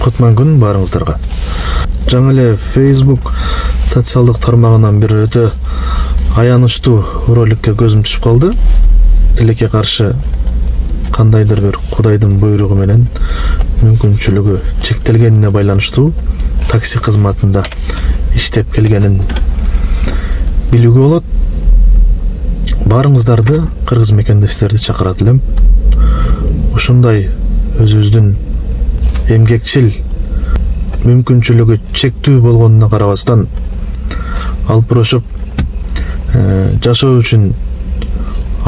Кутман күн барыңыздарга. Жаңы эле Facebook социалдык тармагынан бир өтө аянычтуу роликке көзүм түшүп калды. Тилекке каршы кандайдыр бир Кудайдын буйругу менен мүмкүнчүлүгү чектелгенине байланыштуу такси кызматында иштеп келгенин билүүгө болот. Барыңыздарды, кыргыз мекендештерди чакырат элем. Ушундай өзүбүздүн эмгекчил мүмкүнчүлүгү чектүү болгонуна карабастан алпурошуп жашоо үчүн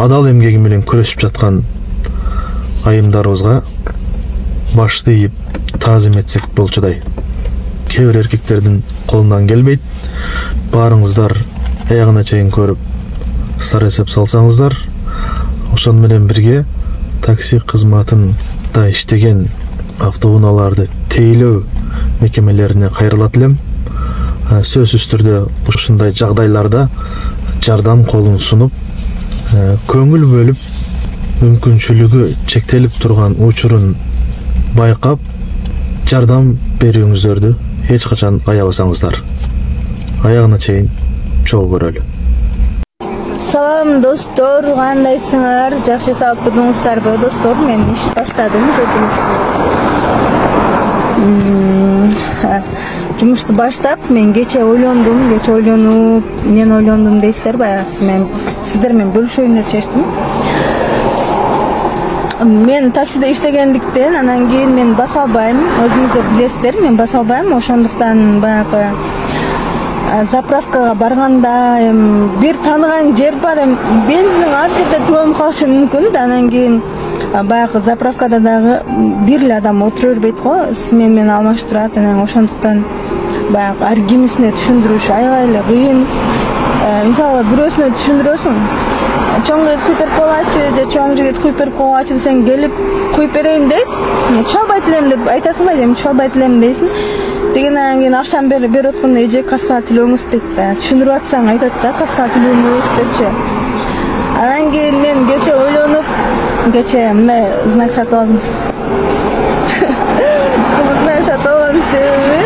адал эмгеги менен күрөшүп жаткан айымдарыбызга башты ийип таазим этсек болчудай. Кээ бир эркектердин колунан келбейт. Баарыңыздар аягына чейин көрүп сар эсеп салсаңыздар, ошон менен бирге такси кызматында иштеген автоунааларды тейлөө мекемелерине кайрылат элем. Сөзсүз түрдө ушундай жагдайларда жардам колун сунуп, көңүл бөлүп, мүмкүнчүлүгү чектелип турган учурун байкап, жардам берүүңүздөрдү эч качан аябасаңыздар. Аягына чейин чогуу көрөлү. Салам достор, кандайсыңар? Жакшы салып турдуңуздарбы достор? Мен иш баштадым. Жумушту баштап, мен кече ойлондум, эмнени ойлондум дейсиздер, баягы мен сиздер менен бөлүшөйүн деп чечтим. Мен таксиде иштегендиктен, анан кийин мен баса албайм, өзүңүздөр билесиздер, мен баса албайм, ошондуктан баягы заправкага барганда бир тааныган жер бар, бензиндин ар жерде түгөнүп калышы мүмкүн. Анан кийин баягы заправкада дагы бир эле адам отура бербейт го, смен алмаштырат. Анан ошондуктан баягы ар кимисине түшүндүрүш аябай эле кыйын. Мисалы бирөөсүнө түшүндүрөсүң, чоң кыз куюп берип койгачы же чоң жигит куюп берип койгачы десең, келип куюп берейин дейт. Түшүнө албайт элем деп айтасың да, же түшүнө албайт элем дейсиң. Дегенен кийин акчам берип атканда эже касса төлөөңүз дейт да. Түшүндүрүп атсаң айтат да, касса төлөөңүз депчи. Анан кийин мен кече ойлонуп, мындай знак сатып алдым. Знак сатып алган себеби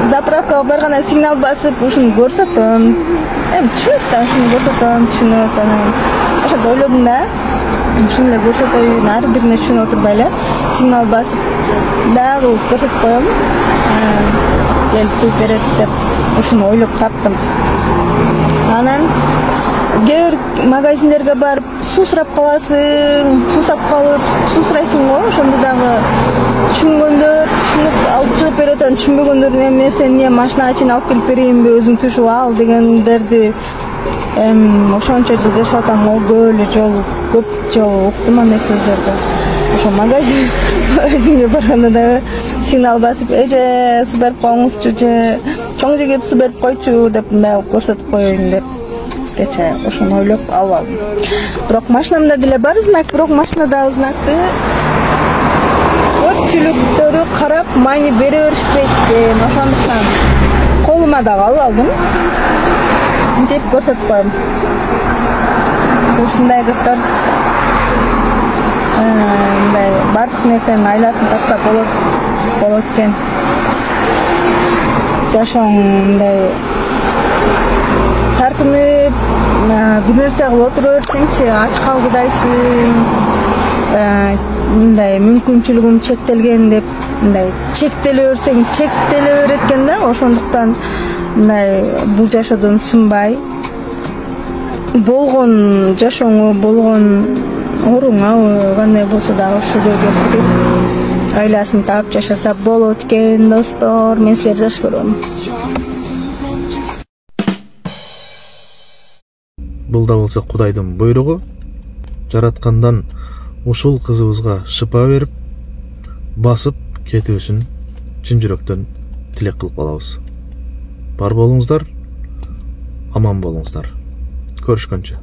заправкага барганда сигнал басып, ушуну көрсөтөм. Түшүнөт да, ушуну көрсөтөм, түшүнөт. Анан ошондо ойлодум да, ушуну эле көрсөтөйүн, ар бирине түшүнүп отурбай эле сигнал басып дагы көрсөтүп коем. Келип куюп берет деп ушуну ойлоп таптым. Анан кээ бир магазиндерге барып суу сурап каласың, суу сурайсың го, ошондо дагы түшүнгөндөр түшүнүп алып чыгып берет, түшүнбөгөндөр мен сени машинага чейин алып келип берейинби, өзүң түшүп ал дегендерди ошончо жыл жашап атам, көп жолу уктум андай сөздөрдү. Ошо магазинге барганда дагы сигнал басып, эже суу берип коюңузчу же чоң жигит суу берип койчу деп мындай көрсөтүп коеюн деп кече ошону ойлоп алып алдым. Бирок машинамда деле бар знак, бирок машинадагы знакты көпчүлүктөрү карап маани бере беришпейт. Ошондуктан колума дагы алып алдым. Мынтип көрсөтүп коем. Ушундай достор, мындай бардык нерсенин айласын тапса болот экен. Жашооң мындай тартынып, бир нерсе кылып отура берсеңчи, ач калгыдайсың. Мындай мүмкүнчүлүгүм чектелген деп мындай чектеле берсең, чектеле берет экен да. Ошондуктан мындай бул жашоодон сынбай, болгон жашооңо, болгон оруңабы, кандай болсо дагы ошого келип айласын таап жашаса болот экен достор. Мен силерди жакшы көрөм. Бул да болсо Кудайдын буйругу. Жараткандан ушул кызыбызга шыпа берип, басып кетүүсүн чын жүрөктөн тилек кылып калабыз. Бар болуңуздар, аман болуңуздар. Көрүшкөнчө.